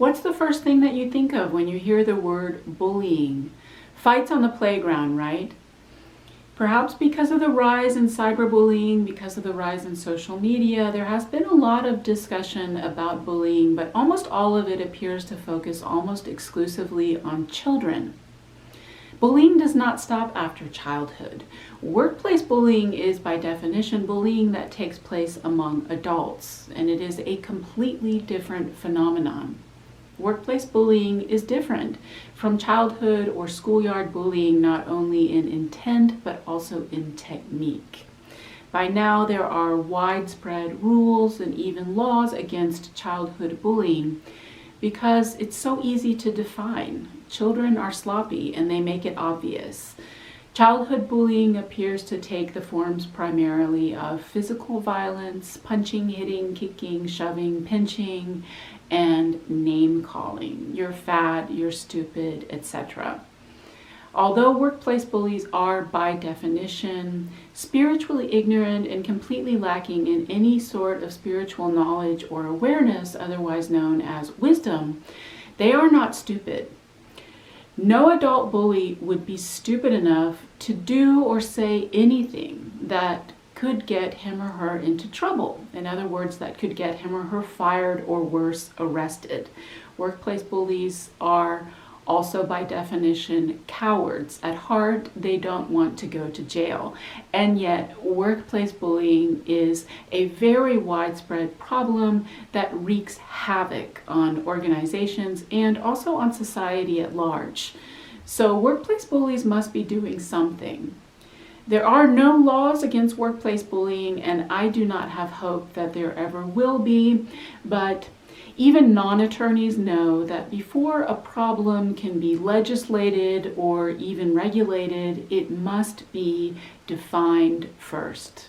What's the first thing that you think of when you hear the word bullying? Fights on the playground, right? Perhaps because of the rise in cyberbullying, because of the rise in social media, there has been a lot of discussion about bullying, but almost all of it appears to focus almost exclusively on children. Bullying does not stop after childhood. Workplace bullying is, by definition, bullying that takes place among adults, and it is a completely different phenomenon. Workplace bullying is different from childhood or schoolyard bullying, not only in intent, but also in technique. By now, there are widespread rules and even laws against childhood bullying because it's so easy to define. Children are sloppy and they make it obvious. Childhood bullying appears to take the forms primarily of physical violence, punching, hitting, kicking, shoving, pinching, and name calling. You're fat, you're stupid, etc. Although workplace bullies are, by definition, spiritually ignorant and completely lacking in any sort of spiritual knowledge or awareness, otherwise known as wisdom, they are not stupid. No adult bully would be stupid enough to do or say anything that could get him or her into trouble. In other words, that could get him or her fired or worse, arrested. Workplace bullies are also, by definition, cowards. At heart, they don't want to go to jail. And yet, workplace bullying is a very widespread problem that wreaks havoc on organizations and also on society at large. So, workplace bullies must be doing something. There are no laws against workplace bullying, and I do not have hope that there ever will be, but even non-attorneys know that before a problem can be legislated or even regulated, it must be defined first.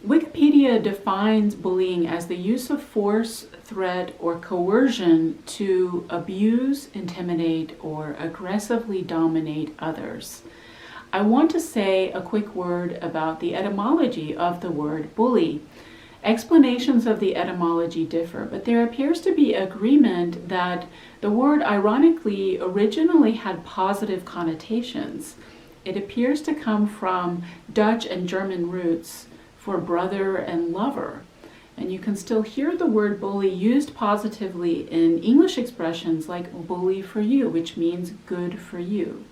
Wikipedia defines bullying as the use of force, threat, or coercion to abuse, intimidate, or aggressively dominate others. I want to say a quick word about the etymology of the word bully. Explanations of the etymology differ, but there appears to be agreement that the word ironically originally had positive connotations. It appears to come from Dutch and German roots for brother and lover. And you can still hear the word bully used positively in English expressions like bully for you, which means good for you.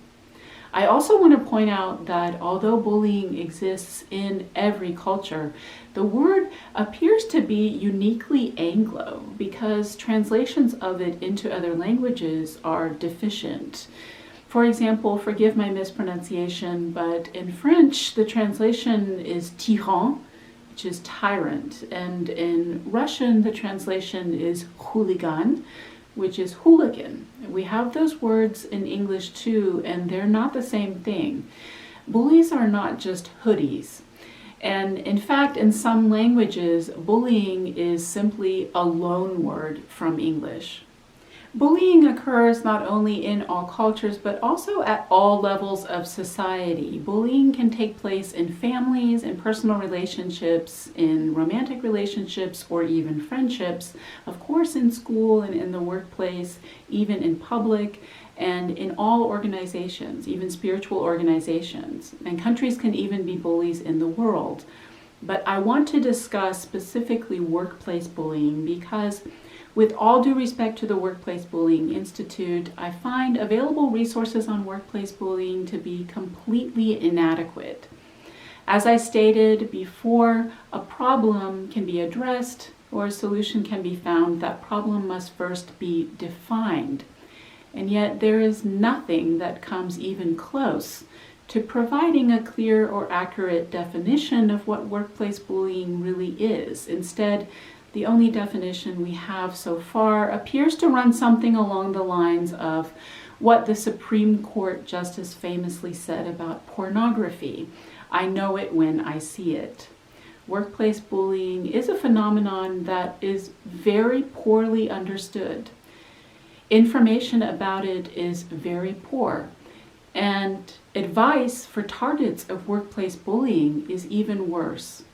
I also want to point out that although bullying exists in every culture, the word appears to be uniquely Anglo because translations of it into other languages are deficient. For example, forgive my mispronunciation, but in French, the translation is tyran, which is tyrant, and in Russian, the translation is hooligan, which is hooligan. We have those words in English too, and they're not the same thing. Bullies are not just hoodies. And in fact, in some languages, bullying is simply a loan word from English. Bullying occurs not only in all cultures, but also at all levels of society. Bullying can take place in families, in personal relationships, in romantic relationships, or even friendships. Of course, in school and in the workplace, even in public, and in all organizations, even spiritual organizations. And countries can even be bullies in the world. But I want to discuss specifically workplace bullying because, with all due respect to the Workplace Bullying Institute, I find available resources on workplace bullying to be completely inadequate. As I stated before, a problem can be addressed or a solution can be found. That problem must first be defined. And yet there is nothing that comes even close to providing a clear or accurate definition of what workplace bullying really is. Instead, the only definition we have so far appears to run something along the lines of what the Supreme Court Justice famously said about pornography. I know it when I see it. Workplace bullying is a phenomenon that is very poorly understood. Information about it is very poor, and advice for targets of workplace bullying is even worse.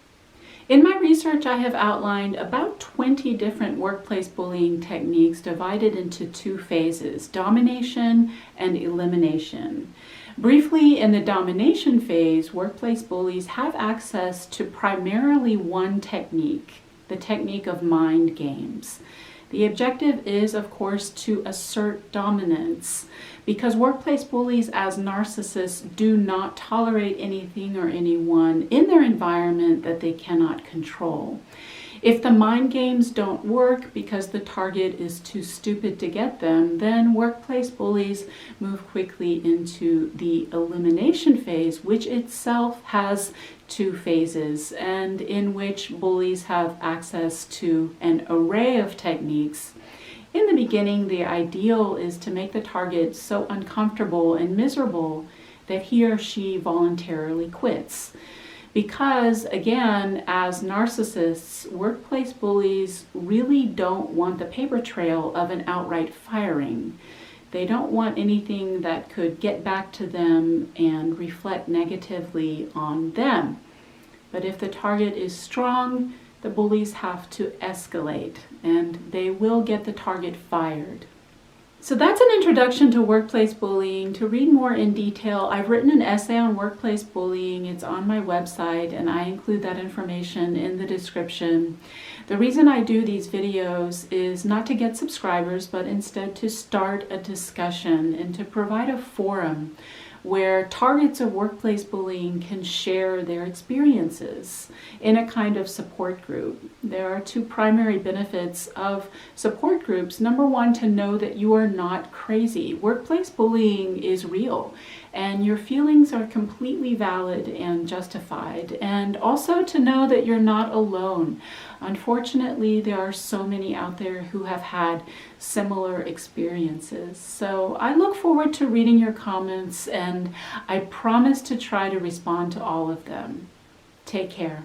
In my research, I have outlined about 20 different workplace bullying techniques divided into 2 phases, domination and elimination. Briefly, in the domination phase, workplace bullies have access to primarily one technique, the technique of mind games. The objective is, of course, to assert dominance, because workplace bullies as narcissists do not tolerate anything or anyone in their environment that they cannot control. If the mind games don't work because the target is too stupid to get them, then workplace bullies move quickly into the elimination phase, which itself has 2 phases, and in which bullies have access to an array of techniques. In the beginning, the ideal is to make the target so uncomfortable and miserable that he or she voluntarily quits. Because, again, as narcissists, workplace bullies really don't want the paper trail of an outright firing. They don't want anything that could get back to them and reflect negatively on them. But if the target is strong, the bullies have to escalate, and they will get the target fired. So that's an introduction to workplace bullying. To read more in detail, I've written an essay on workplace bullying. It's on my website, and I include that information in the description. The reason I do these videos is not to get subscribers, but instead to start a discussion and to provide a forum where targets of workplace bullying can share their experiences in a kind of support group. There are 2 primary benefits of support groups. Number 1, to know that you are not crazy. Workplace bullying is real, and your feelings are completely valid and justified. And also to know that you're not alone. Unfortunately, there are so many out there who have had similar experiences. So I look forward to reading your comments, and I promise to try to respond to all of them. Take care.